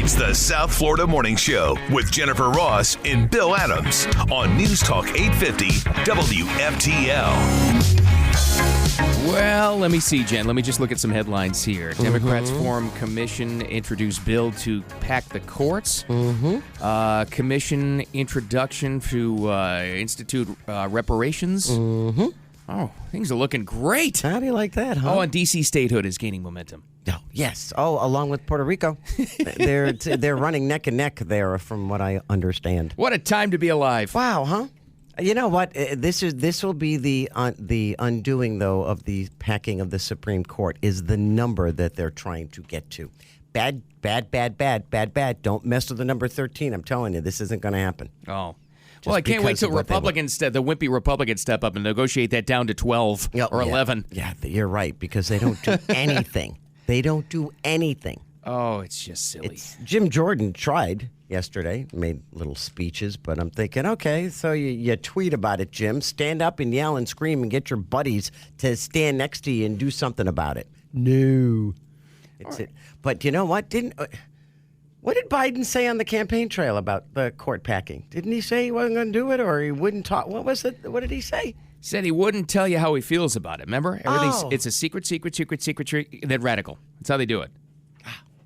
It's the South Florida Morning Show with Jennifer Ross and Bill Adams on News Talk 850 WFTL. Well, let me see, Jen. Let me just look at some headlines here. Democrats form commission, introduce bill to pack the courts. Commission introduction to institute reparations. Oh, things are looking great. How do you like that, huh? Oh, and D.C. statehood is gaining momentum. Oh, yes. Oh, along with Puerto Rico. They're running neck and neck there, from what I understand. What a time to be alive. Wow, huh? You know what? This will be the undoing, though, of the packing of the Supreme Court, is the number that they're trying to get to. Bad. Don't mess with the number 13. I'm telling you, this isn't going to happen. Oh. Well, I can't wait till Republicans, the wimpy Republicans, step up and negotiate that down to 12 or 11. Yeah, you're right, because they don't do anything. They don't do anything. Oh, it's just silly. Jim Jordan tried yesterday, made little speeches, but I'm thinking, okay, so you tweet about it, Jim. Stand up and yell and scream and get your buddies to stand next to you and do something about it. No. But you know what? What did Biden say on the campaign trail about the court packing? Didn't he say he wasn't going to do it, or he wouldn't talk? What was it? What did he say? Said he wouldn't tell you how he feels about it. Remember? It's a secret, then radical. That's how they do it.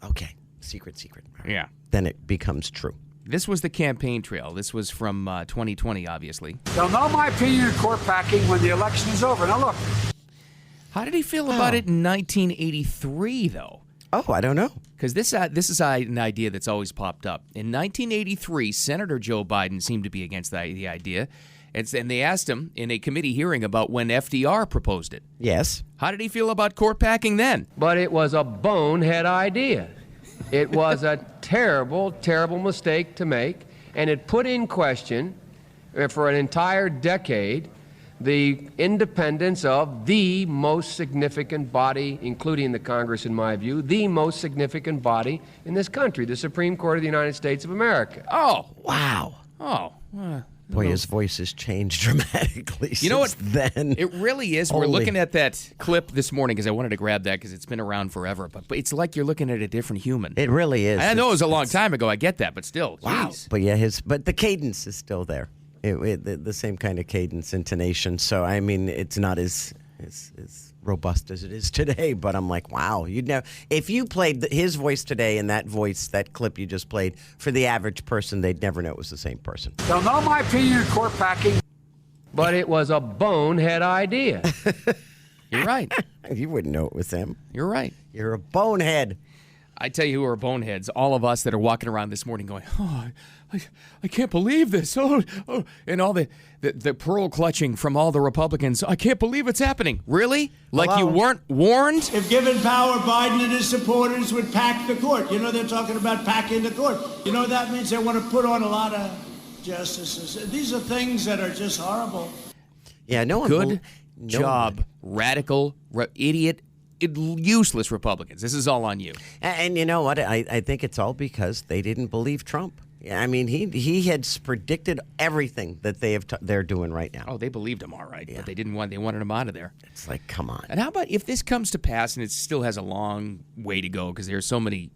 Okay. Secret. Yeah. Then it becomes true. This was the campaign trail. This was from 2020, obviously. They'll know my opinion of court packing when the election is over. Now, look. How did he feel about it in 1983, though? Oh, I don't know. Because this is an idea that's always popped up. In 1983, Senator Joe Biden seemed to be against the idea. And they asked him in a committee hearing about when FDR proposed it. Yes. How did he feel about court packing then? But it was a bonehead idea. It was a terrible, terrible mistake to make, and it put in question, for an entire decade, the independence of the most significant body, including the Congress, in my view, the most significant body in this country, the Supreme Court of the United States of America. Oh. Wow. Oh. Boy, his voice has changed dramatically you know what? then. It really is. We're looking at that clip this morning because I wanted to grab that because it's been around forever. But it's like you're looking at a different human. It really is. I know it was a long time ago. I get that, but still. Wow. Geez. But yeah, but the cadence is still there. The same kind of cadence, intonation. So, I mean, it's not as robust as it is today. But I'm like, wow. You'd know if you played his voice today and that clip you just played, for the average person, they'd never know it was the same person. They'll know my opinion of court packing. But it was a bonehead idea. You're right. You wouldn't know it was him. You're right. You're a bonehead. I tell you who are boneheads, all of us that are walking around this morning going, oh, I can't believe this. Oh, and all the pearl clutching from all the Republicans. I can't believe it's happening. Really? Like Hello? You weren't warned? If given power, Biden and his supporters would pack the court. You know, they're talking about packing the court. You know what that means? They want to put on a lot of justices. These are things that are just horrible. Yeah, no one. Good job, radical, idiot, useless Republicans. This is all on you. And you know what? I think it's all because they didn't believe Trump. I mean, he had predicted everything that they're doing right now. Oh, they believed him all right, but they wanted him out of there. It's like, come on. And how about if this comes to pass, and it still has a long way to go because there's so many,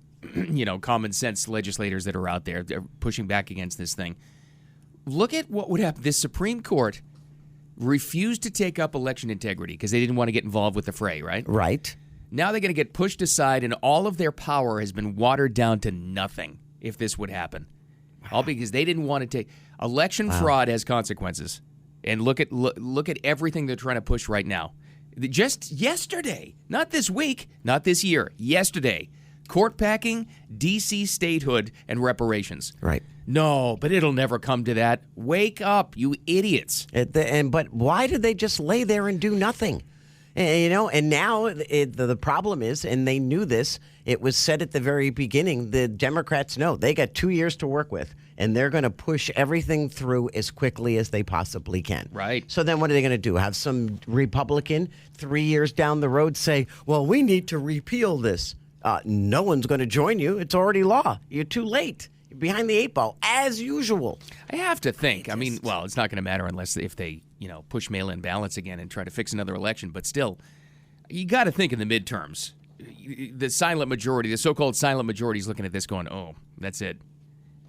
common sense legislators that are out there they're pushing back against this thing. Look at what would happen. This Supreme Court refused to take up election integrity because they didn't want to get involved with the fray, right? Right. Now they're going to get pushed aside, and all of their power has been watered down to nothing if this would happen. All because they didn't want to take election fraud has consequences. And look at everything they're trying to push right now. Just yesterday, not this week, not this year, yesterday, court packing, D.C. statehood, and reparations. Right. No, but it'll never come to that. Wake up, you idiots. But why did they just lay there and do nothing? And now the problem is, and they knew this, it was said at the very beginning, the Democrats know they got 2 years to work with, and they're going to push everything through as quickly as they possibly can. Right. So then what are they going to do? Have some Republican 3 years down the road say, well, we need to repeal this. No one's going to join you. It's already law. You're too late. You're behind the eight ball, as usual. I have to think. It's not going to matter unless if they, push mail-in ballots again and try to fix another election. But still, you got to think in the midterms. the silent majority, the so-called silent majority, is looking at this going, "Oh, that's it."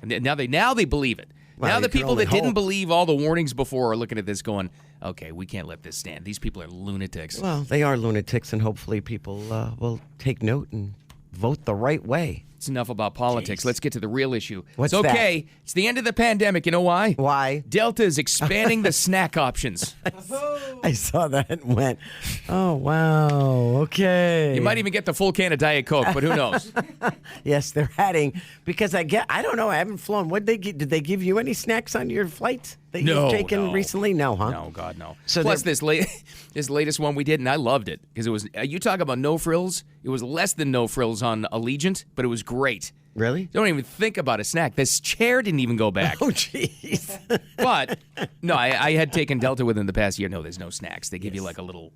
And now they believe it. Well, now you the can people only that didn't hope. believe all the warnings before are looking at this going, "Okay, we can't let this stand. These people are lunatics." Well, they are lunatics, and hopefully people will take note and vote the right way. It's enough about politics. Jeez. Let's get to the real issue. What's it's okay. It's the end of the pandemic. You know why? Why? Delta is expanding the snack options. I saw that and went, oh, wow, okay. You might even get the full can of Diet Coke, but who knows? Yes, they're adding, because I don't know, I haven't flown. Did they give you any snacks on your flights that you've taken recently? No, huh? No, God, no. So Plus, this latest one we did, and I loved it, because it was, you talk about no frills, it was less than no frills on Allegiant, but it was great. Really? Don't even think about a snack. This chair didn't even go back. Oh, jeez. But, no, I had taken Delta within the past year. No, there's no snacks. They give you like a little,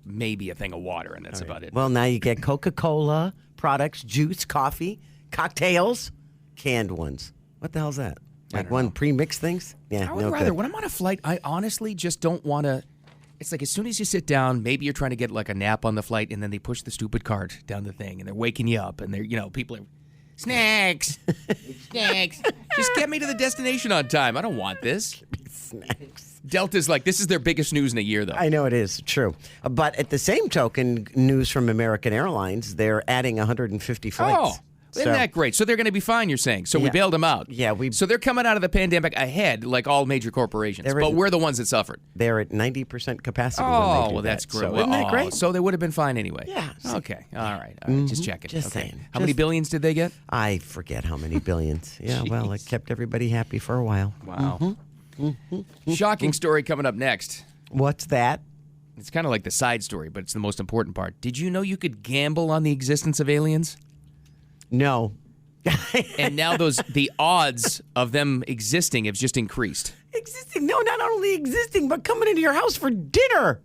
maybe a thing of water, and that's about it. Well, now you get Coca-Cola products, juice, coffee, cocktails, canned ones. What the hell's that? Like one pre-mixed things? Yeah, I would rather, when I'm on a flight, I honestly just don't want to. It's like as soon as you sit down, maybe you're trying to get like a nap on the flight, and then they push the stupid cart down the thing, and they're waking you up, and they're, people are, snacks, snacks. Just get me to the destination on time. I don't want this. Snacks. Delta's like, this is their biggest news in a year, though. I know it is, true. But at the same token, news from American Airlines, they're adding 150 flights. Oh, isn't that great? So they're going to be fine, you're saying. So we Yeah. bailed them out. Yeah, So they're coming out of the pandemic ahead, like all major corporations. But we're the ones that suffered. They're at 90% capacity when they Oh, do well, that's that. great. So isn't that great? So they would have been fine anyway. Yeah. Okay. All right. Just checking. Just okay. saying. How many billions did they get? I forget how many billions. Yeah, well, it kept everybody happy for a while. Wow. Shocking story coming up next. What's that? It's kind of like the side story, but it's the most important part. Did you know you could gamble on the existence of aliens? No. And now the odds of them existing have just increased. Existing? No, not only existing, but coming into your house for dinner.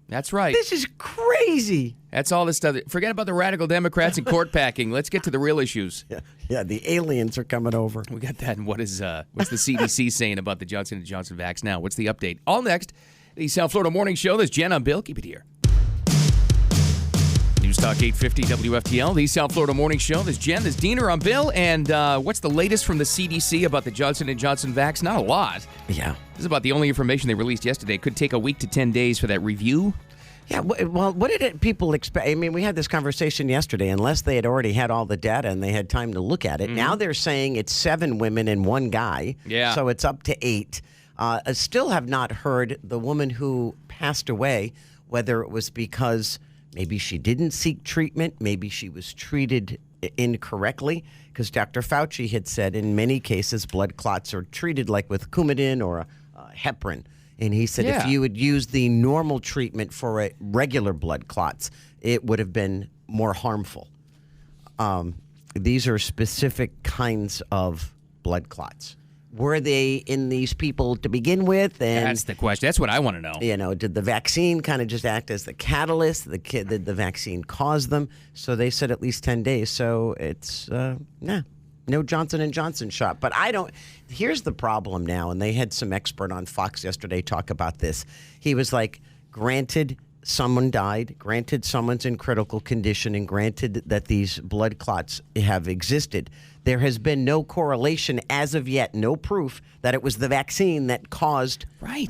That's right. This is crazy. That's all this stuff. Forget about the radical Democrats and court packing. Let's get to the real issues. Yeah, the aliens are coming over. We got that. And what's the CDC saying about the Johnson & Johnson vax now? What's the update? All next, the South Florida Morning Show. There's Jen. I'm Bill. Keep it here. News Talk 850 WFTL, the South Florida Morning Show. There's Jen, there's Diener, I'm Bill, and what's the latest from the CDC about the Johnson & Johnson vax? Not a lot. Yeah. This is about the only information they released yesterday. It could take a week to 10 days for that review. Yeah, well, what did people expect? I mean, we had this conversation yesterday. Unless they had already had all the data and they had time to look at it. Now they're saying it's 7 women and 1 guy. Yeah. So it's up to 8. I still have not heard the woman who passed away, whether it was because maybe she didn't seek treatment, maybe she was treated incorrectly, because Dr. Fauci had said in many cases blood clots are treated like with Coumadin or heparin. And he said if you would use the normal treatment for a regular blood clots, it would have been more harmful. These are specific kinds of blood clots. Were they in these people to begin with? And That's the question. That's what I want to know. did the vaccine kind of just act as the catalyst? Did the vaccine cause them? So they said at least 10 days. So it's no Johnson & Johnson shot. But here's the problem now, and they had some expert on Fox yesterday talk about this. He was like, granted, someone died, granted, someone's in critical condition, and granted that these blood clots have existed. There has been no correlation as of yet, no proof that it was the vaccine that caused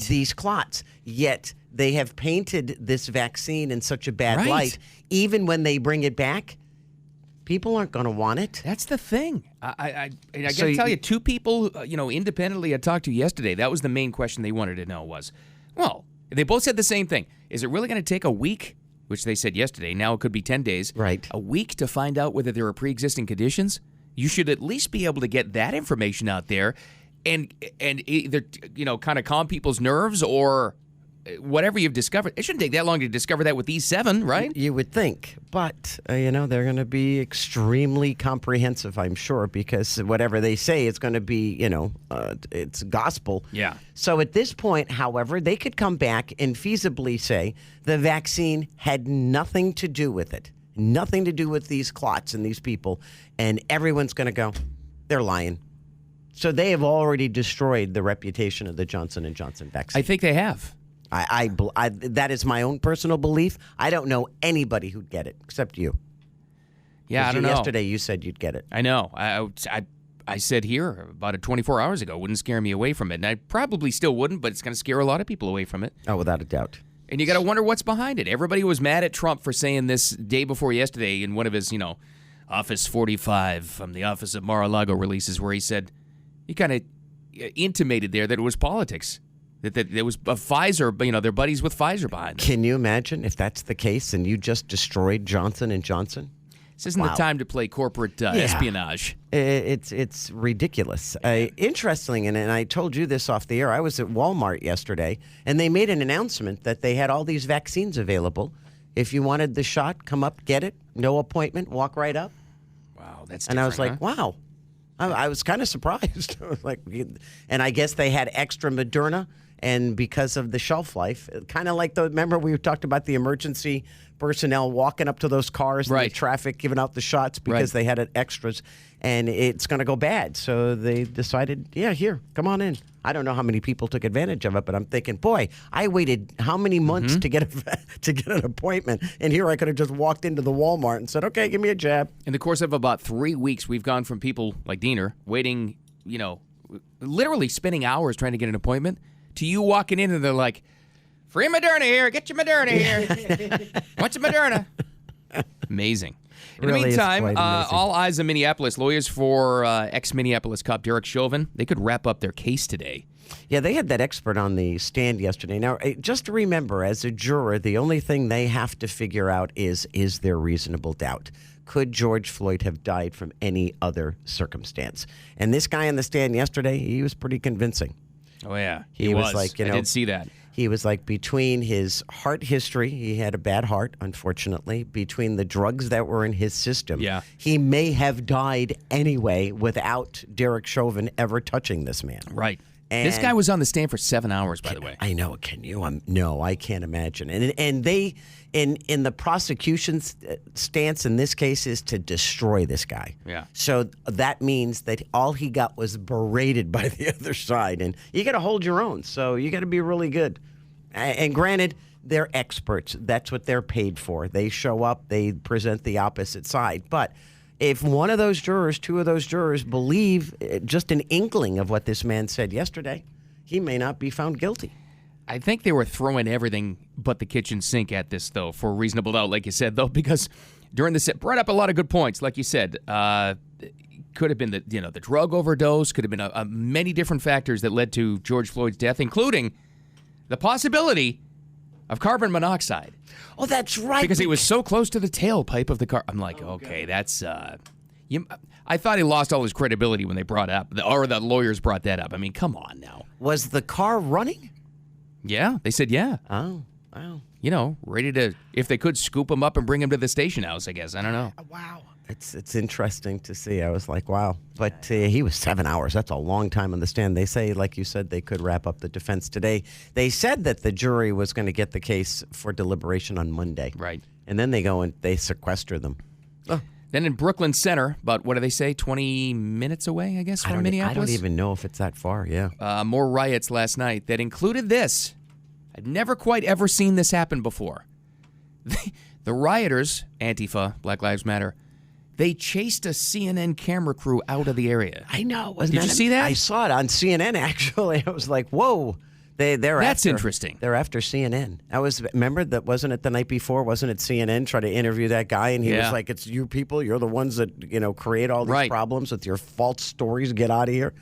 these clots. Yet they have painted this vaccine in such a bad light. Even when they bring it back, people aren't going to want it. That's the thing. I got to tell you, 2 people, independently I talked to yesterday, that was the main question they wanted to know was, well, they both said the same thing. Is it really going to take a week, which they said yesterday, now it could be 10 days, a week to find out whether there are pre-existing conditions? You should at least be able to get that information out there and either, kind of calm people's nerves or whatever you've discovered. It shouldn't take that long to discover that with these 7, right? You would think. But, they're going to be extremely comprehensive, I'm sure, because whatever they say, it's going to be, it's gospel. Yeah. So at this point, however, they could come back and feasibly say the vaccine had nothing to do with it. Nothing to do with these clots and these people. And everyone's going to go, they're lying. So they have already destroyed the reputation of the Johnson & Johnson vaccine. I think they have. I that is my own personal belief. I don't know anybody who'd get it except you. Yeah, I don't know. Yesterday you said you'd get it. I know. I said here about 24 hours ago, wouldn't scare me away from it. And I probably still wouldn't, but it's going to scare a lot of people away from it. Oh, without a doubt. And you got to wonder what's behind it. Everybody was mad at Trump for saying this day before yesterday in one of his, Office 45 from the Office of Mar-a-Lago releases where he said, he kind of intimated there that it was politics. That there was a Pfizer, they're buddies with Pfizer behind them. Can you imagine if that's the case and you just destroyed Johnson & Johnson? This isn't the time to play corporate espionage. It's ridiculous. Interesting, and I told you this off the air, I was at Walmart yesterday, and they made an announcement that they had all these vaccines available. If you wanted the shot, come up, get it. No appointment, walk right up. Wow, that's different, and I was like, huh? wow. I was kind of surprised. I was like, and I guess they had extra Moderna, and because of the shelf life, kind of like remember we talked about the emergency personnel walking up to those cars in the traffic, giving out the shots because they had it extras, and it's going to go bad. So they decided, here, come on in. I don't know how many people took advantage of it, but I'm thinking, boy, I waited how many months to get an appointment, and here I could have just walked into the Walmart and said, okay, give me a jab. In the course of about 3 weeks, we've gone from people like Diener waiting, literally spending hours trying to get an appointment, to you walking in and they're like, free Moderna here. Get your Moderna here. What's your Moderna? Amazing. In Really the meantime, amazing. all eyes on Minneapolis. Lawyers for ex-Minneapolis cop Derek Chauvin, they could wrap up their case today. Yeah, they had that expert on the stand yesterday. Now, just to remember, as a juror, the only thing they have to figure out is there reasonable doubt? Could George Floyd have died from any other circumstance? And this guy on the stand yesterday, he was pretty convincing. Oh, yeah. He was like, I did see that. He was like, between his heart history, he had a bad heart, unfortunately, between the drugs that were in his system, he may have died anyway without Derek Chauvin ever touching this man. Right. And this guy was on the stand for 7 hours, by the way. I know. Can you? No, I can't imagine. And they, in the prosecution's stance in this case is to destroy this guy. Yeah. So that means that all he got was berated by the other side. And you got to hold your own. So you got to be really good. And granted, they're experts. That's what they're paid for. They show up, they present the opposite side. But if one of those jurors, two of those jurors believe just an inkling of what this man said yesterday, he may not be found guilty. I think they were throwing everything but the kitchen sink at this, though, for reasonable doubt, like you said, though, because during the set, brought up a lot of good points, like you said. Could have been the drug overdose, could have been many different factors that led to George Floyd's death, including the possibility of carbon monoxide. Oh, that's right. Because he was so close to the tailpipe of the car. I'm like, okay, that's... I thought he lost all his credibility when they brought up, or the lawyers brought that up. I mean, come on now. Was the car running? Yeah, they said yeah. Oh, wow. Ready to, if they could, scoop him up and bring him to the station house, I guess. I don't know. Wow. It's interesting to see. I was like, wow. But he was 7 hours. That's a long time on the stand. They say, like you said, they could wrap up the defense today. They said that the jury was going to get the case for deliberation on Monday. Right. And then they go and they sequester them. Oh. Then in Brooklyn Center, about, what do they say, 20 minutes away, I guess, from Minneapolis? I don't even know if it's that far, yeah. More riots last night that included this. I've never quite ever seen this happen before. The rioters, Antifa, Black Lives Matter, they chased a CNN camera crew out of the area. I know. Did you see that? I saw it on CNN, actually. I was like, whoa. That's interesting. They're after CNN. Wasn't it the night before? Wasn't it CNN trying to interview that guy? And he was like, it's you people. You're the ones that, create all these problems with your false stories. Get out of here.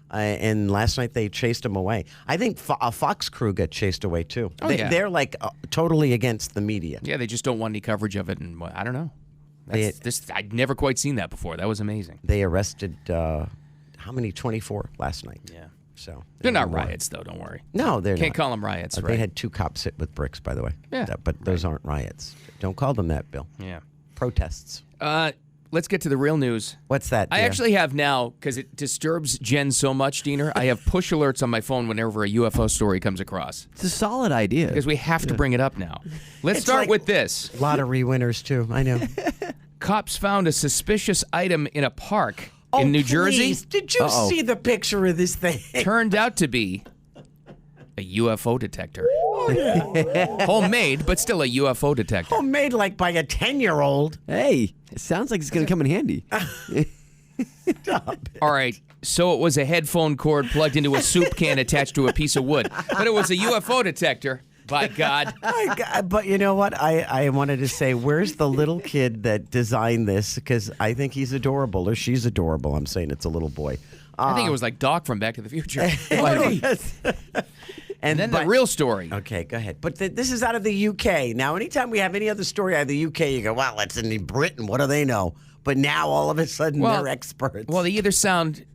And last night they chased him away. I think a Fox crew got chased away, too. They're like totally against the media. Yeah, they just don't want any coverage of it. And I don't know. I'd never quite seen that before. That was amazing. They arrested, how many? 24 last night. Yeah. So they're not riots, though. Don't worry. No, they're Can't not. call them riots, right? They had 2 cops hit with bricks, by the way. Yeah. But those aren't riots. Don't call them that, Bill. Yeah. Protests. Let's get to the real news. What's that? I actually have now, because it disturbs Jen so much, Diener, I have push alerts on my phone whenever a UFO story comes across. It's a solid idea. Because we have to bring it up now. Let's start with this. Lottery winners, too. I know. Cops found a suspicious item in a park in New Jersey. Did you see the picture of this thing? Turned out to be a UFO detector. Homemade, but still a UFO detector. Homemade like by a 10-year-old. Hey, it sounds like it's going to come in handy. All right, so it was a headphone cord plugged into a soup can attached to a piece of wood, but it was a UFO detector. By God. But you know what? I wanted to say, where's the little kid that designed this? Because I think he's adorable, or she's adorable. I'm saying it's a little boy. I think it was like Doc from Back to the Future. And then the real story. Okay, go ahead. But this is out of the UK. Now, anytime we have any other story out of the UK, you go, well, it's in Britain. What do they know? But now, all of a sudden, they're experts. Well, they either sound,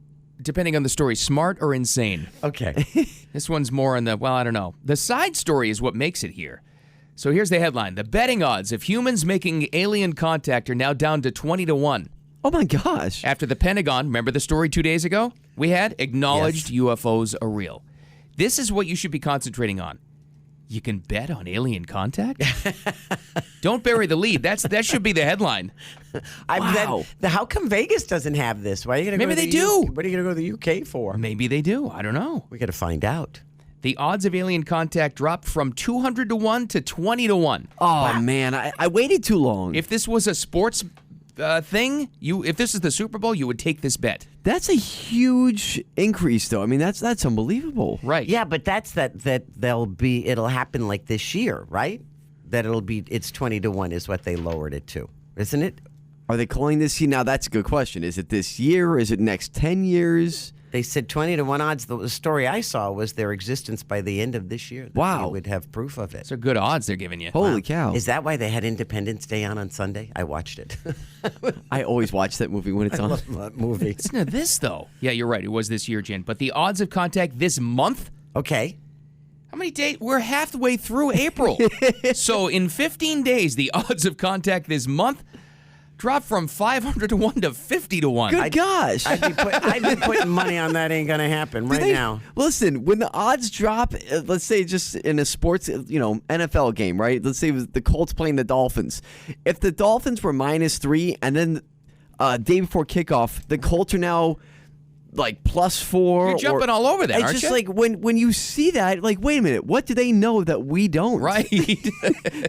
depending on the story, smart or insane. Okay. This one's more on the, well, I don't know. The side story is what makes it here. So here's the headline. The betting odds of humans making alien contact are now down to 20-1. Oh, my gosh. After the Pentagon, remember the story 2 days ago? We had acknowledged UFOs are real. This is what you should be concentrating on. You can bet on alien contact? Don't bury the lead. That should be the headline. Wow. How come Vegas doesn't have this? Why are you gonna Maybe go to they do. What are you going to go to the UK for? Maybe they do. I don't know. We got to find out. The odds of alien contact dropped from 200-1 to 20-1. Oh, man. I waited too long. If this was a sports thing, if this is the Super Bowl, you would take this bet. That's a huge increase, though. I mean, that's unbelievable. Right. Yeah, but that's it'll happen like this year, right? That it's 20-1 is what they lowered it to, isn't it? Are they calling this? See, now that's a good question. Is it this year? Is it next 10 years? They said 20-1 odds. The story I saw was their existence by the end of this year. Wow. They would have proof of it. Those are good odds they're giving you. Holy cow. Is that why they had Independence Day on Sunday? I watched it. I always watch that movie when it's on. I love that movie. Listen to this, though. Yeah, you're right. It was this year, Jen. But the odds of contact this month? Okay. How many days? We're halfway through April. So in 15 days, the odds of contact this month dropped from 500-1 to 50-1. Good gosh. I'd be putting money on that ain't going to happen now. Listen, when the odds drop, let's say just in a sports, NFL game, right? Let's say it was the Colts playing the Dolphins. If the Dolphins were -3 and then day before kickoff, the Colts are now like +4. You're jumping all over that, it's aren't just you? like when you see that, like, wait a minute, what do they know that we don't? Right.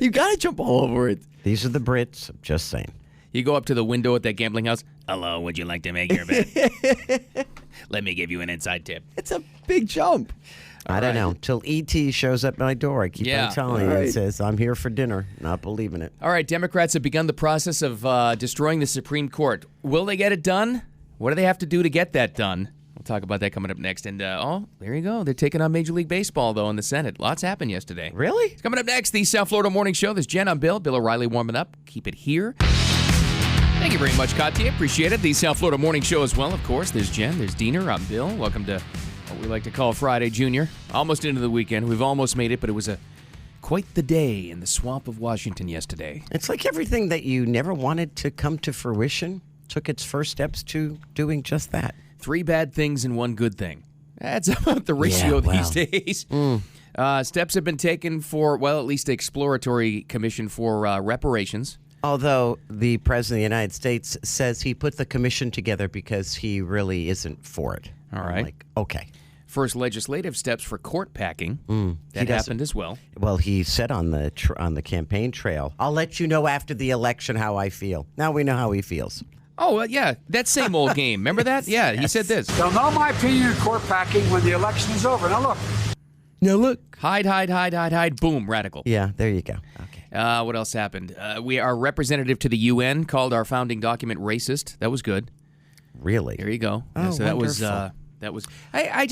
You got to jump all over it. These are the Brits. I'm just saying. You go up to the window at that gambling house. Hello, would you like to make your bet? Let me give you an inside tip. It's a big jump. I don't know. Till E.T. shows up at my door. I keep Yeah. on telling you. Right. It says, I'm here for dinner. Not believing it. All right, Democrats have begun the process of destroying the Supreme Court. Will they get it done? What do they have to do to get that done? We'll talk about that coming up next. And, there you go. They're taking on Major League Baseball, though, in the Senate. Lots happened yesterday. Really? It's coming up next, the South Florida Morning Show. There's Jen, I'm Bill. Bill O'Reilly warming up. Keep it here. Thank you very much, Katya. Appreciate it. The South Florida Morning Show as well, of course. There's Jen. There's Diener. I'm Bill. Welcome to what we like to call Friday Junior. Almost into the weekend. We've almost made it, but it was quite the day in the swamp of Washington yesterday. It's like everything that you never wanted to come to fruition took its first steps to doing just that. 3 bad things and 1 good thing. That's about the ratio these days. Steps have been taken for, well, at least the exploratory commission for reparations. Although the President of the United States says he put the commission together because he really isn't for it. All right. I'm like, okay. First legislative steps for court packing. That He doesn't- happened as well. Well, he said on the campaign trail, I'll let you know after the election how I feel. Now we know how he feels. Oh, yeah, that same old game. Remember that? Yeah, he said this. They'll know my opinion of court packing when the election is over. Now look, Now look. Hide, boom, radical. Yeah, there you go. Okay. What else happened? Our representative to the UN called our founding document racist. That was good. Really? There you go. Oh, so wonderful. that was. I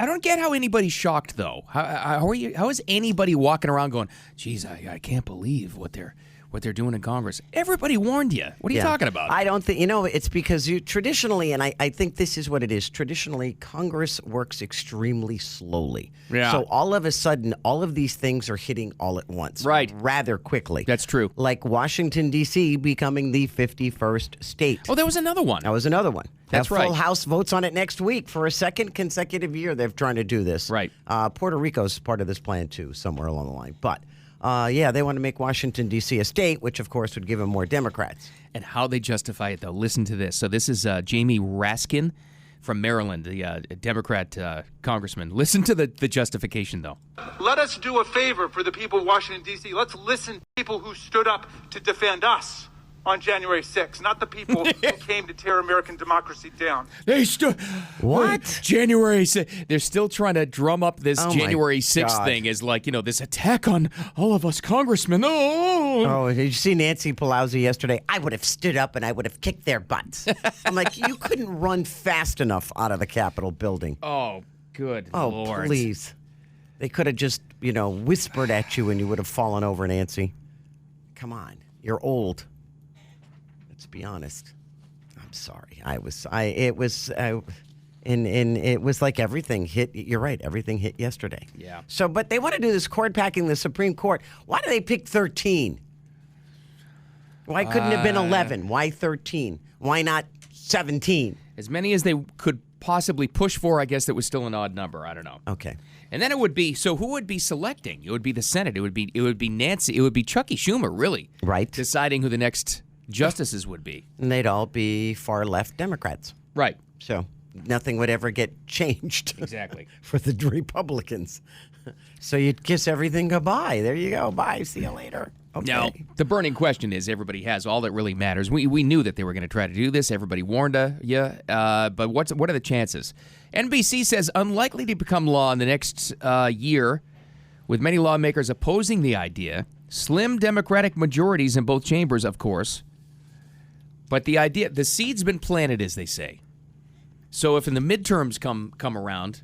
don't get how anybody's shocked though. How is anybody walking around going, "Geez, I can't believe what they're doing in Congress"? Everybody warned you. What are you talking about? I don't think, it's because you traditionally, and I think this is what it is, traditionally, Congress works extremely slowly. Yeah. So all of a sudden, all of these things are hitting all at once. Right. Rather quickly. That's true. Like Washington, D.C. becoming the 51st state. Oh, there was another one. That was another one. That's A right. full House votes on it next week for a second consecutive year. They're trying to do this. Right. Puerto Rico's part of this plan, too, somewhere along the line. But, they want to make Washington, D.C. a state, which, of course, would give them more Democrats. And how they justify it, though. Listen to this. So this is Jamie Raskin from Maryland, the Democrat congressman. Listen to the justification, though. Let us do a favor for the people of Washington, D.C. Let's listen to people who stood up to defend us on January 6th, not the people who came to tear American democracy down. They stood. What? January 6th. They're still trying to drum up this January 6th God. thing as like, this attack on all of us congressmen. Oh, did you see Nancy Pelosi yesterday? I would have stood up and I would have kicked their butts. I'm like, you couldn't run fast enough out of the Capitol building. Oh, good Oh, Lord. please. They could have just, whispered at you and you would have fallen over, Nancy. Come on. You're old. Let's be honest. I'm sorry. It was like everything hit. You're right. Everything hit yesterday. Yeah. So, but they want to do this court packing the Supreme Court. Why do they pick 13? Why couldn't it have been 11? Why 13? Why not 17? As many as they could possibly push for, I guess that was still an odd number. I don't know. Okay. And then it would be, so who would be selecting? It would be the Senate. It would be Nancy. It would be Chucky Schumer, really. Right. Deciding who the next justices would be. And they'd all be far left Democrats. Right. So nothing would ever get changed. Exactly. For the Republicans. So you'd kiss everything goodbye. There you go. Bye. See you later. Okay. Now, the burning question is, everybody has all that really matters. We knew that they were going to try to do this. Everybody warned you. But what are the chances? NBC says unlikely to become law in the next year, with many lawmakers opposing the idea. Slim Democratic majorities in both chambers, of course. But the seed's been planted, as they say. So if in the midterms come around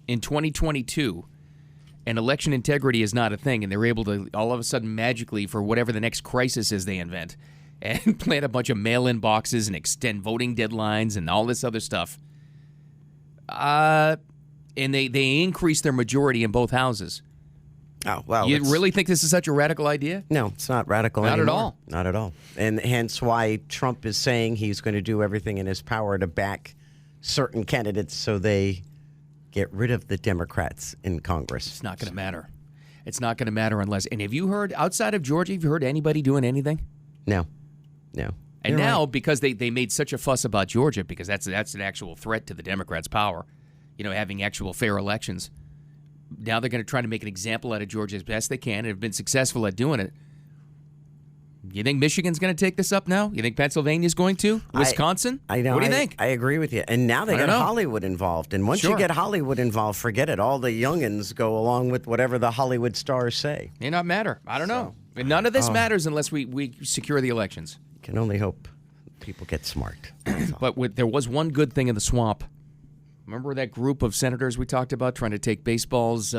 in 2022, and election integrity is not a thing, and they're able to all of a sudden magically, for whatever the next crisis is they invent, and plant a bunch of mail-in boxes and extend voting deadlines and all this other stuff, and they increase their majority in both houses. Oh, well. You really think this is such a radical idea? No, it's not radical Not at anymore. all. Not at all. And hence why Trump is saying he's going to do everything in his power to back certain candidates so they get rid of the Democrats in Congress. It's not going to matter. It's not going to matter unless... And have you heard, outside of Georgia, have you heard anybody doing anything? No. And You're now, right. because they made such a fuss about Georgia, because that's an actual threat to the Democrats' power, having actual fair elections, now they're going to try to make an example out of Georgia as best they can and have been successful at doing it. You think Michigan's going to take this up now? You think Pennsylvania's going to? Wisconsin? I know. What do you think? I agree with you. And now they I got don't know. Hollywood involved. And once you Sure. get Hollywood involved, forget it. All the youngins go along with whatever the Hollywood stars say. May not matter. I don't know. And none of this matters unless we secure the elections. Can only hope people get smart. But there was one good thing in the swamp. Remember that group of senators we talked about trying to take baseball's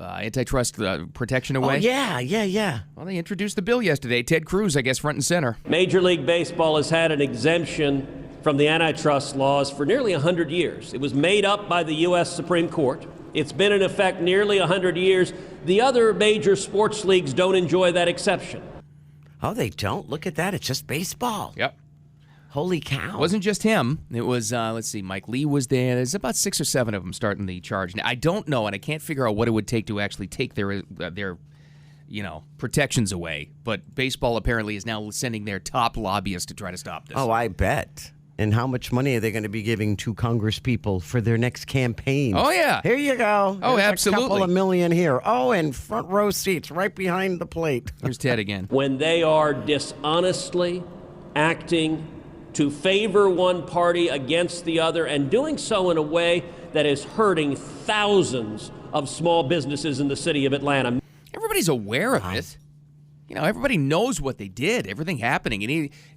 antitrust protection away? Oh, yeah. Well, they introduced the bill yesterday. Ted Cruz, I guess, front and center. Major League Baseball has had an exemption from the antitrust laws for nearly 100 years. It was made up by the U.S. Supreme Court. It's been in effect nearly 100 years. The other major sports leagues don't enjoy that exception. Oh, they don't? Look at that. It's just baseball. Yep. Holy cow. It wasn't just him. It was, let's see, Mike Lee was there. There's about 6 or 7 of them starting the charge. Now, I don't know, and I can't figure out what it would take to actually take their protections away. But baseball apparently is now sending their top lobbyists to try to stop this. Oh, I bet. And how much money are they going to be giving to Congress people for their next campaign? Oh, yeah. Here you go. Oh, There's absolutely. A couple of million here. Oh, and front row seats right behind the plate. Here's Ted again. When they are dishonestly acting to favor one party against the other and doing so in a way that is hurting thousands of small businesses in the city of Atlanta. Everybody's aware of it. Everybody knows what they did, everything happening.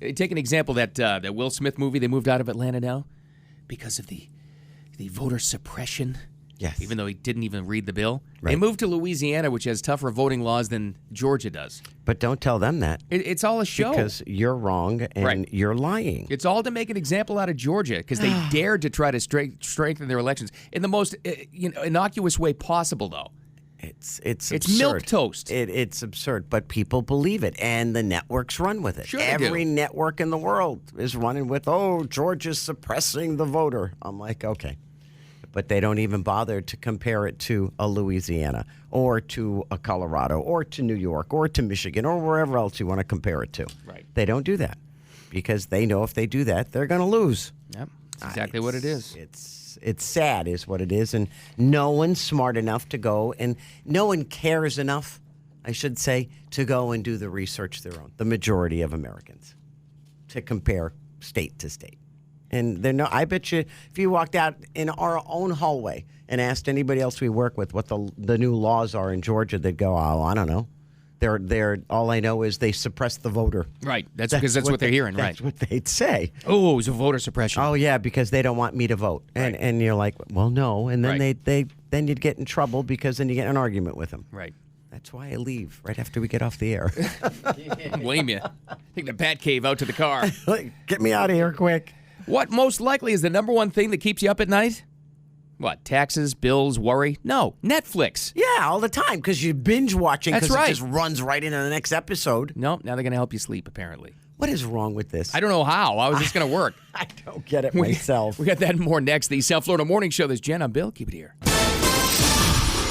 And take an example, that Will Smith movie, they moved out of Atlanta now because of the voter suppression. Yes. Even though he didn't even read the bill. Right. They moved to Louisiana, which has tougher voting laws than Georgia does. But don't tell them that. It's all a show. Because you're wrong and Right. you're lying. It's all to make an example out of Georgia because they dared to try to strengthen their elections in the most innocuous way possible, though. It's milk toast. It's absurd, but people believe it, and the networks run with it. Sure they do. Every network in the world is running with, Georgia's suppressing the voter. I'm like, okay. But they don't even bother to compare it to a Louisiana or to a Colorado or to New York or to Michigan or wherever else you want to compare it to. Right. They don't do that because they know if they do that, they're going to lose. Yep. exactly what it is. It's sad is what it is, and no one's smart enough to go, and no one cares enough, I should say, to go and do the research their own, the majority of Americans, to compare state to state. And I bet you if you walked out in our own hallway and asked anybody else we work with what the new laws are in Georgia, they'd go, oh, I don't know. They're all I know is they suppress the voter. Right. That's because that's what they're hearing, right? That's what they'd say. Oh, it was a voter suppression. Oh, yeah, because they don't want me to vote. And you're like, well, no. And then then you'd get in trouble because then you get in an argument with them. Right. That's why I leave right after we get off the air. I don't blame you. Take the bat cave out to the car. Get me out of here quick. What most likely is the number one thing that keeps you up at night? What, taxes, bills, worry? No, Netflix. Yeah, all the time because you binge watching because That's right. it just runs right into the next episode. Nope, now they're going to help you sleep, apparently. What is wrong with this? I don't know how. How is this going to work? I don't get it myself. We got that and more next. The South Florida Morning Show. There's Jen. I'm Bill. Keep it here.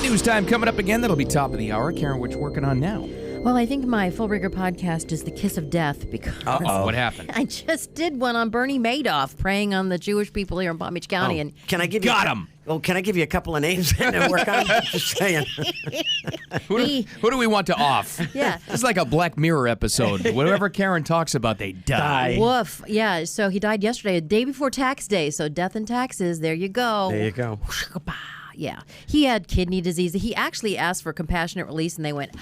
News time coming up again. That'll be top of the hour. Karen, what you working on now? Well, I think my Full Rigor podcast is the kiss of death because what happened? I just did one on Bernie Madoff preying on the Jewish people here in Palm Beach County. And can I give you him? Oh, can I give you a couple of names and work on? Just saying. Who do we want to off? Yeah, it's like a Black Mirror episode. Whatever Karen talks about, they die. Woof. Yeah. So he died yesterday, a day before tax day. So death and taxes. There you go. There you go. Yeah. He had kidney disease. He actually asked for compassionate release, and they went,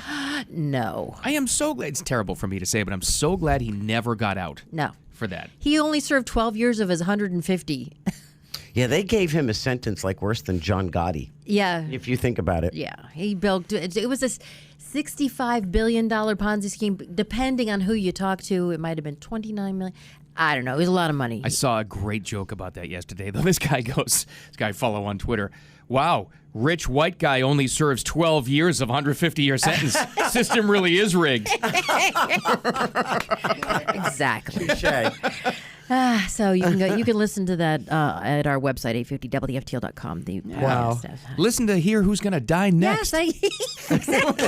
no. I am so glad. It's terrible for me to say, but I'm so glad he never got out. No. For that. He only served 12 years of his 150. Yeah, they gave him a sentence like worse than John Gotti. Yeah. If you think about it. Yeah. He built, it was a $65 billion Ponzi scheme. Depending on who you talk to, it might have been $29 million. I don't know. It was a lot of money. I saw a great joke about that yesterday, though. This guy I follow on Twitter. Wow, rich white guy only serves 12 years of 150-year sentence. System really is rigged. Exactly. Touché. So you can listen to that at our website, 850wftl.com. Wow. Listen to hear who's going to die next. Yes, exactly.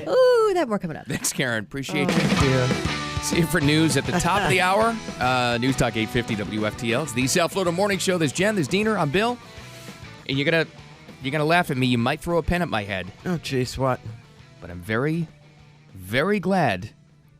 Ooh, that more coming up. Thanks, Karen. Appreciate you. See you for news at the top of the hour. News Talk 850 WFTL. It's the South Florida Morning Show. There's Jen, there's Diener, I'm Bill. And you're gonna laugh at me. You might throw a pen at my head. Oh, jeez, what? But I'm very, very glad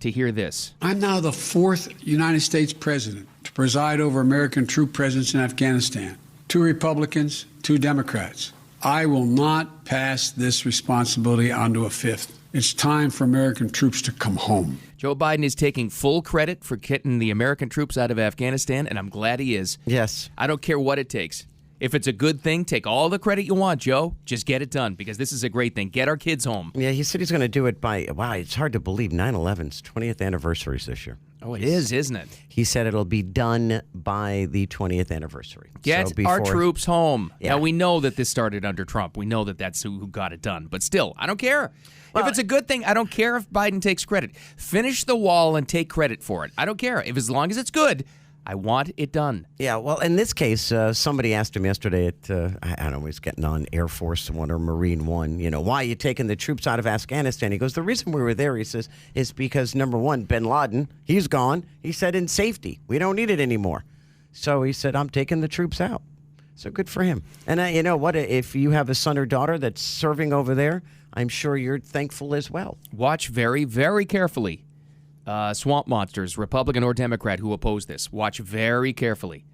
to hear this. I'm now the fourth United States president to preside over American troop presence in Afghanistan. 2 Republicans, 2 Democrats. I will not pass this responsibility on to a fifth. It's time for American troops to come home. Joe Biden is taking full credit for getting the American troops out of Afghanistan, and I'm glad he is. Yes. I don't care what it takes. If it's a good thing, take all the credit you want, Joe. Just get it done, because this is a great thing. Get our kids home. Yeah, he said he's going to do it by, wow, it's hard to believe, 9/11's 20th anniversaries this year. Oh, it is, isn't it? He said it'll be done by the 20th anniversary. Get our troops home. Yeah. Now, we know that this started under Trump. We know that that's who got it done. But still, I don't care. Well, if it's a good thing, I don't care if Biden takes credit. Finish the wall and take credit for it. I don't care. As long as it's good, I want it done. Yeah, well, in this case, somebody asked him yesterday at, I don't know, he's getting on Air Force One or Marine One, why are you taking the troops out of Afghanistan? He goes, the reason we were there, he says, is because, number one, bin Laden, he's gone. He said, in safety. We don't need it anymore. So he said, I'm taking the troops out. So good for him. And you know what? If you have a son or daughter that's serving over there, I'm sure you're thankful as well. Watch very, very carefully. Swamp monsters, Republican or Democrat, who oppose this. Watch very carefully,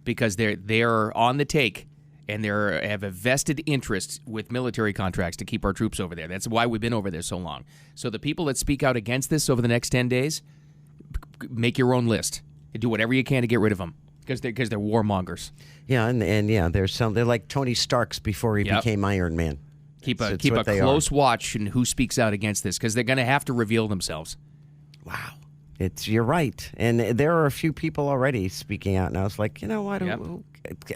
because they're on the take, and they have a vested interest with military contracts to keep our troops over there. That's why we've been over there so long. So the people that speak out against this over the next 10 days, make your own list. Do whatever you can to get rid of them, because they're warmongers. Yeah, and yeah, they're like Tony Starks before he became Iron Man. Keep a close watch on who speaks out against this, because they're going to have to reveal themselves. Wow. You're right. And there are a few people already speaking out. And I was like, what? Yep.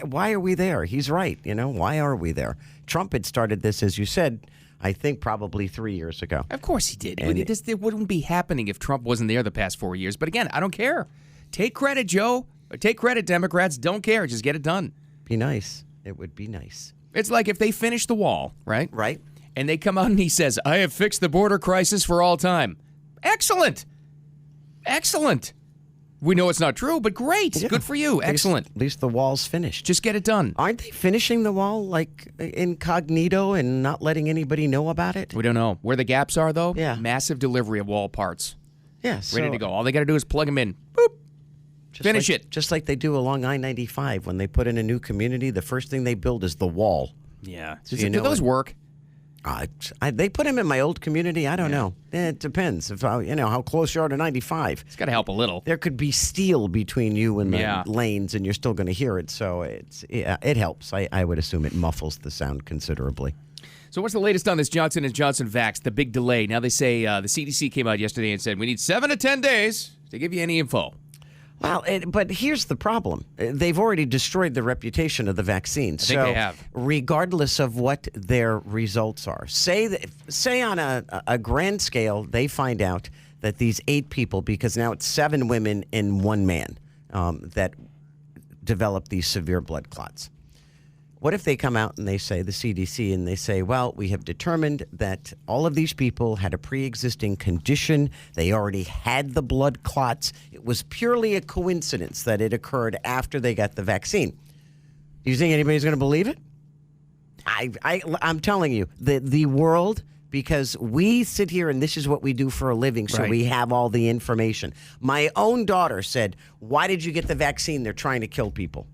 Why are we there? He's right. Why are we there? Trump had started this, as you said, I think probably 3 years ago. Of course he did. It wouldn't be happening if Trump wasn't there the past 4 years. But again, I don't care. Take credit, Joe. Take credit, Democrats. Don't care. Just get it done. Be nice. It would be nice. It's like if they finish the wall, right? Right. And they come out and he says, I have fixed the border crisis for all time. Excellent. Excellent. We know it's not true, but great. Yeah. Good for you. Excellent. At least the wall's finished. Just get it done. Aren't they finishing the wall like incognito and not letting anybody know about it? We don't know. Where the gaps are, though, Yeah. massive delivery of wall parts. Yeah, Ready to go. All they got to do is plug them in. Boop. Finish it. Just like they do along I-95. When they put in a new community, the first thing they build is the wall. Yeah. So Do those work? They put them in my old community. I don't know. It depends if how close you are to 95. It's got to help a little. There could be steel between you and the lanes, and you're still going to hear it. So it helps. I would assume it muffles the sound considerably. So what's the latest on this Johnson & Johnson vax, the big delay? Now they say the CDC came out yesterday and said we need 7 to 10 days to give you any info. Well, but here's the problem. They've already destroyed the reputation of the vaccine. I think they have. Regardless of what their results are, say on a grand scale, they find out that these 8 people, because now it's 7 women and 1 man that develop these severe blood clots. What if they come out and they say, the CDC, and they say, well, we have determined that all of these people had a pre-existing condition. They already had the blood clots. It was purely a coincidence that it occurred after they got the vaccine. Do you think anybody's going to believe it? I'm telling you, the world, because we sit here and this is what we do for a living, so we have all the information. My own daughter said, why did you get the vaccine? They're trying to kill people.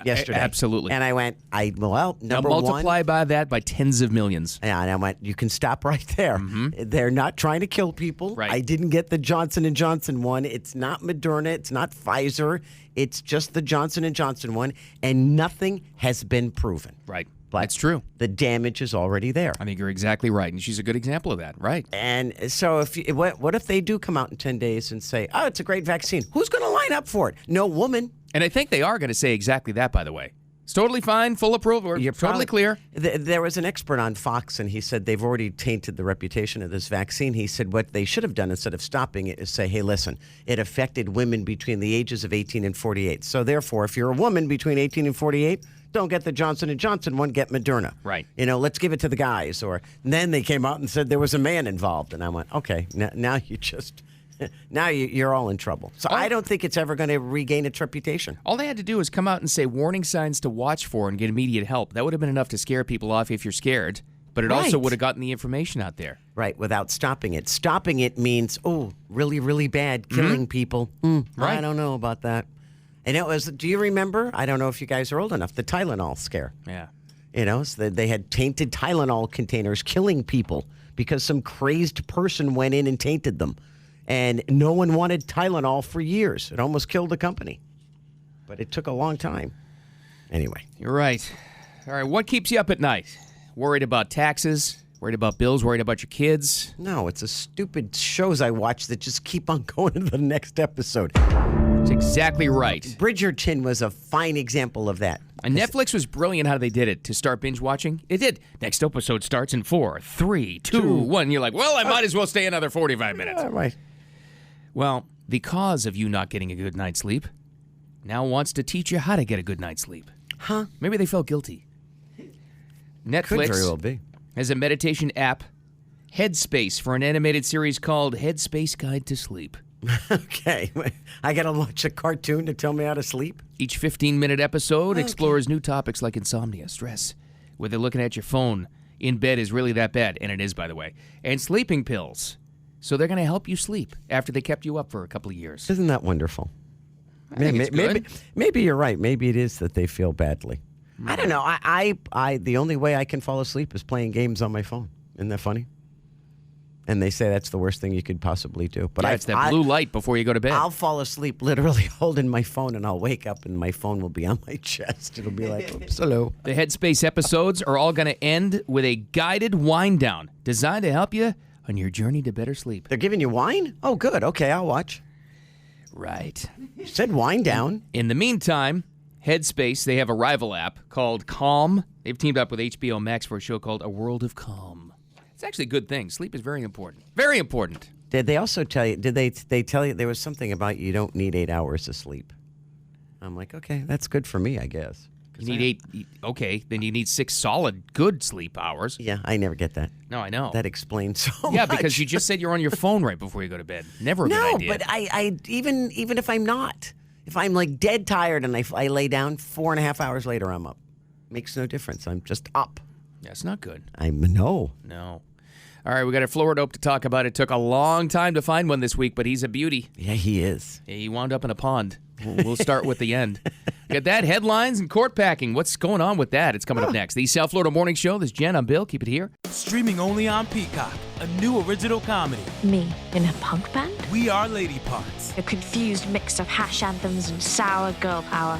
Yesterday. Absolutely. And I went, now number multiply one. by that by tens of millions. Yeah, and I went, you can stop right there. Mm-hmm. They're not trying to kill people. Right. I didn't get the Johnson & Johnson one. It's not Moderna. It's not Pfizer. It's just the Johnson & Johnson one, and nothing has been proven. Right. But that's true. The damage is already there. I think you're exactly right, and she's a good example of that. Right. And so what if they do come out in 10 days and say, oh, it's a great vaccine? Who's going to line up for it? No woman. And I think they are going to say exactly that, by the way. It's totally fine, full approval, You're totally clear. There was an expert on Fox, and he said they've already tainted the reputation of this vaccine. He said what they should have done instead of stopping it is say, hey, listen, it affected women between the ages of 18 and 48. So therefore, if you're a woman between 18 and 48, don't get the Johnson & Johnson one, get Moderna. Right. Let's give it to the guys. And then they came out and said there was a man involved. And I went, okay, now you just... Now you're all in trouble. So I don't think it's ever going to regain its reputation. All they had to do is come out and say warning signs to watch for and get immediate help. That would have been enough to scare people off if you're scared. But it also would have gotten the information out there. Right, without stopping it. Stopping it means, really, really bad, killing people. Right. I don't know about that. And it was, do you remember? I don't know if you guys are old enough, the Tylenol scare. Yeah. So they had tainted Tylenol containers killing people because some crazed person went in and tainted them. And no one wanted Tylenol for years. It almost killed the company. But it took a long time. Anyway. You're right. All right, what keeps you up at night? Worried about taxes? Worried about bills? Worried about your kids? No, it's the stupid shows I watch that just keep on going to the next episode. That's exactly right. Bridgerton was a fine example of that. And Netflix was brilliant how they did it to start binge watching. It did. Next episode starts in 4, 3, 2, 1. You're like, well, I might as well stay another 45 minutes. Right. Well, the cause of you not getting a good night's sleep now wants to teach you how to get a good night's sleep. Huh? Maybe they felt guilty. Netflix Could very well be. has a meditation app, Headspace, for an animated series called Headspace Guide to Sleep. Okay. I got to watch a cartoon to tell me how to sleep? Each 15-minute episode explores new topics like insomnia, stress, whether looking at your phone in bed is really that bad, and it is, by the way, and sleeping pills. So they're going to help you sleep after they kept you up for a couple of years. Isn't that wonderful? I think it's good. Maybe you're right. Maybe it is that they feel badly. I don't know. I the only way I can fall asleep is playing games on my phone. Isn't that funny? And they say that's the worst thing you could possibly do. But it's that blue light before you go to bed. I'll fall asleep literally holding my phone, and I'll wake up and my phone will be on my chest. It'll be like, oops, hello. The Headspace episodes are all going to end with a guided wind down designed to help you on your journey to better sleep. They're giving you wine? Oh, good. Okay, I'll watch. Right. You said wind down. In the meantime, Headspace, they have a rival app called Calm. They've teamed up with HBO Max for a show called A World of Calm. It's actually a good thing. Sleep is very important. Very important. Did they also tell you, did they tell you there was something about you don't need 8 hours of sleep? I'm like, okay, that's good for me, I guess. You need 8. Okay, then you need 6 solid, good sleep hours. Yeah, I never get that. No, I know. That explains so much. Yeah, because you just said you're on your phone right before you go to bed. Never a good idea. No, but I even if I'm not, if I'm like dead tired and I lay down, 4.5 hours later I'm up. Makes no difference. I'm just up. That's not good. No. All right, we got a Florida Ope to talk about. It took a long time to find one this week, but he's a beauty. Yeah, he is. He wound up in a pond. We'll start with the end. Got that, headlines and court packing. What's going on with that? It's coming up next. The South Florida Morning Show. This is Jen. I'm Bill. Keep it here. Streaming only on Peacock, a new original comedy. Me in a punk band? We Are Lady Parts. A confused mix of hash anthems and sour girl power.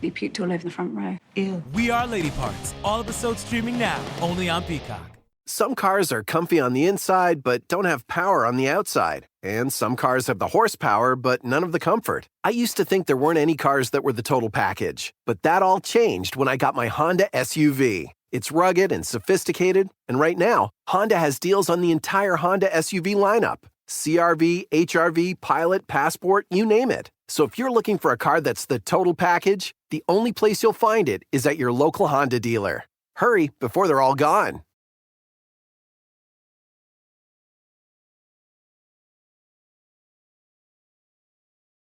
He puked all over the front row. Ew. We Are Lady Parts. All episodes streaming now, only on Peacock. Some cars are comfy on the inside, but don't have power on the outside. And some cars have the horsepower, but none of the comfort. I used to think there weren't any cars that were the total package. But that all changed when I got my Honda SUV. It's rugged and sophisticated. And right now, Honda has deals on the entire Honda SUV lineup. CR-V, HR-V, Pilot, Passport, you name it. So if you're looking for a car that's the total package, the only place you'll find it is at your local Honda dealer. Hurry before they're all gone.